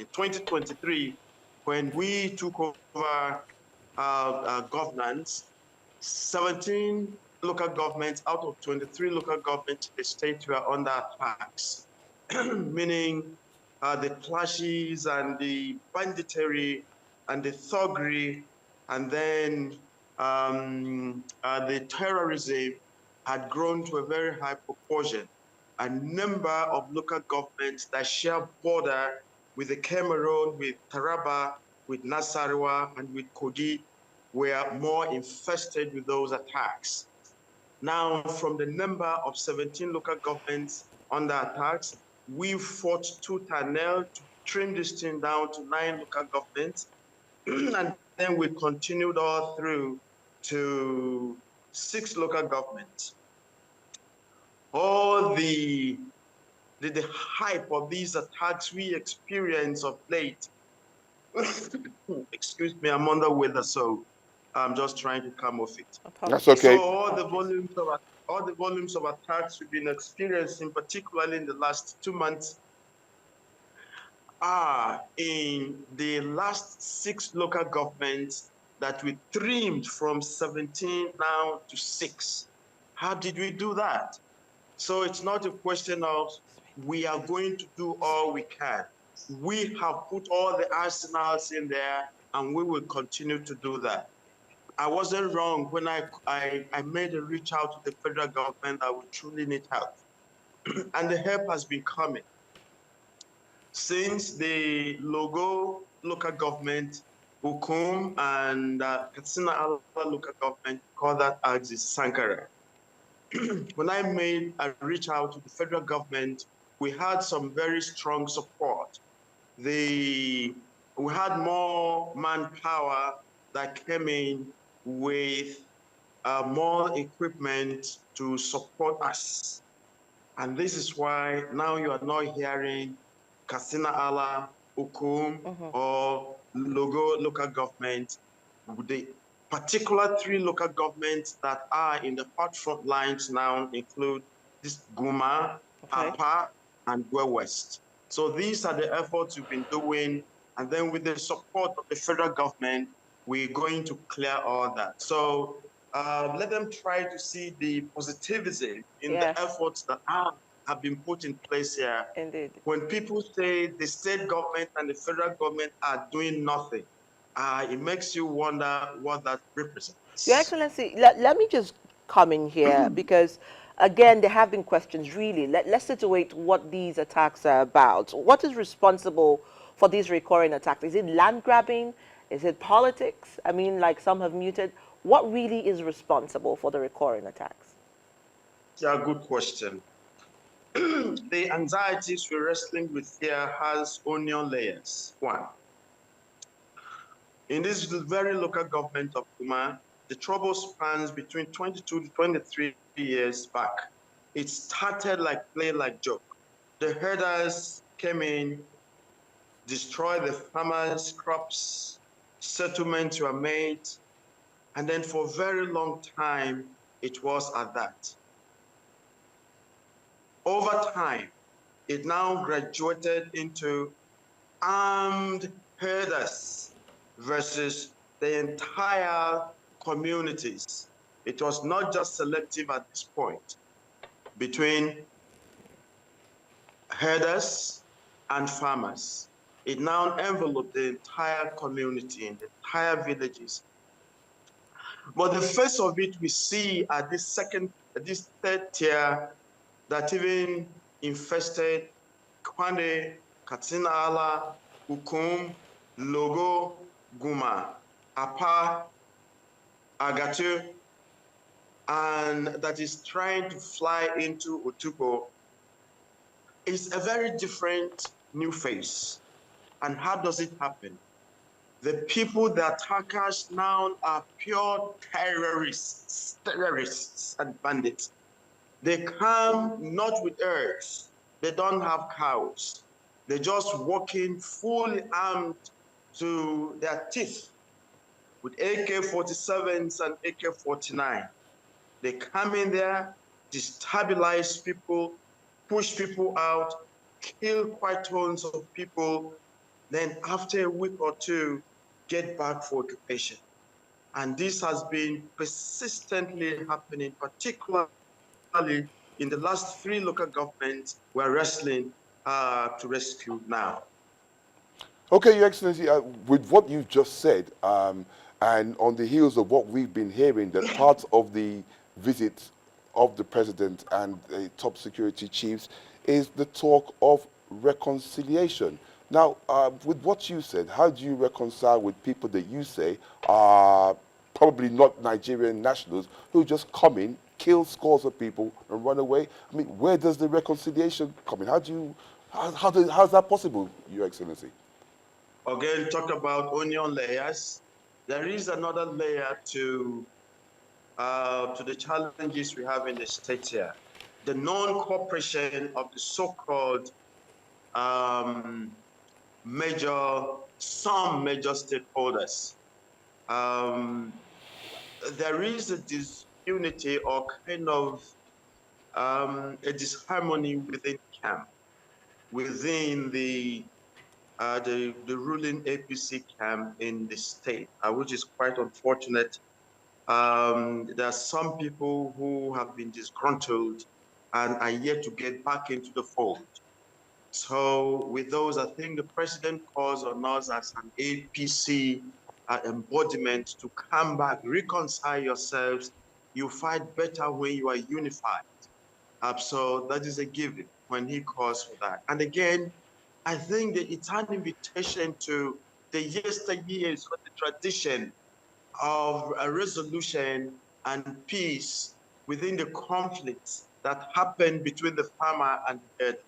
In 2023, when we took over governance, 17 local governments out of 23 local governments in the state were under attacks, meaning the clashes and the banditry and the thuggery and then the terrorism had grown to a very high proportion. A number of local governments that share border with the Cameroon, with Taraba, with Nasarawa, and with Kogi were more infested with those attacks. Now, from the number of 17 local governments under attacks, we fought tooth and nail to trim this thing down to 9 local governments. And then we continued all through to 6 local governments. All the hype of these attacks we experience of late, excuse me, I'm under weather, so I'm just trying to come off it. That's okay. So all the volumes of attacks we've been experiencing, particularly in the last 2 months, are in the last 6 local governments that we trimmed from 17 now to 6. How did we do that? So it's not a question of we are going to do all we can. We have put all the arsenals in there and we will continue to do that. I wasn't wrong when I made a reach out to the federal government that we truly need help. And the help has been coming. Since the local government, Ukum and Katsina Ala local government, call that Axis Sankara. When I made a reach out to the federal government, we had some very strong support. We had more manpower that came in with more equipment to support us. And this is why now you are not hearing Katsina Ala, Ukum, or local government. The particular 3 local governments that are in the hot front lines now include this Guma, Apa, and Gwe West. So these are the efforts we've been doing. And then with the support of the federal government, we're going to clear all that. So let them try to see the positivism in the efforts that have been put in place here. Indeed. When people say the state government and the federal government are doing nothing, it makes you wonder what that represents. Your Excellency, let me just come in here because, again, there have been questions, really. Let's situate what these attacks are about. What is responsible for these recurring attacks? Is it land grabbing? Is it politics? I mean, like some have muted. What really is responsible for the recurring attacks? Yeah, good question. The anxieties we're wrestling with here has onion layers. 1. In this very local government of Kuma, the trouble spans between 22 to 23 years back. It started like play like joke. The herders came in, destroyed the farmers' crops, settlements were made, and then for a very long time, it was at that. Over time, it now graduated into armed herders versus the entire communities. It was not just selective at this point between herders and farmers. It now enveloped the entire community and the entire villages. But the face of it we see at this 3rd tier that even infested Kwande, Katsina Ala, Ukum, Logo, Guma, Apa, Agatu, and that is trying to fly into Otuko, is a very different new face. And how does it happen? The people, the attackers now are pure terrorists and bandits. They come not with herbs. They don't have cows. They're just walking fully armed to their teeth with AK-47s and AK-49. They come in there, destabilize people, push people out, kill quite tons of people, then after a week or two, get back for occupation. And this has been persistently happening, particularly in the last three local governments we're wrestling to rescue now. Okay, Your Excellency, with what you've just said, and on the heels of what we've been hearing, that part of the visit of the president and the top security chiefs is the talk of reconciliation. Now, with what you said, how do you reconcile with people that you say are probably not Nigerian nationals who just come in, kill scores of people, and run away? I mean, where does the reconciliation come in? How's that possible, Your Excellency? Again, talk about onion layers. There is another layer to the challenges we have in the state here. The non-cooperation of the so-called um, some major stakeholders. Um, there is a disunity or kind of a disharmony within camp, within the ruling APC camp in the state, which is quite unfortunate. There are some people who have been disgruntled and are yet to get back into the fold. So with those, I think the president calls on us as an APC embodiment to come back, reconcile yourselves. You fight better when you are unified. So that is a given when he calls for that. And again, I think that it's an invitation to the yesteryears or the tradition of a resolution and peace within the conflicts that happen between the farmer and the herder.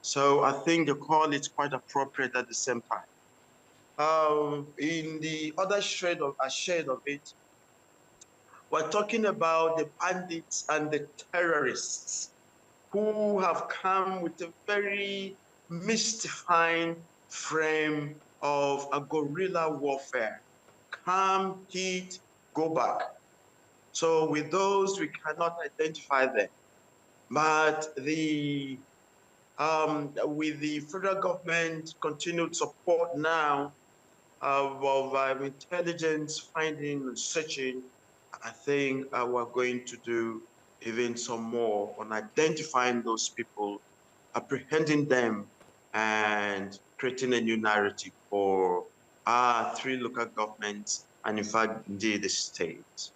So I think the call is quite appropriate at the same time. In the other shade of it, we're talking about the bandits and the terrorists who have come with a very mystifying frame of a guerrilla warfare. Come, hit, go back. So with those, we cannot identify them. But with the federal government continued support now of intelligence finding and searching, I think we're going to do even some more on identifying those people, apprehending them, and creating a new narrative for our three local governments and, in fact, indeed the state.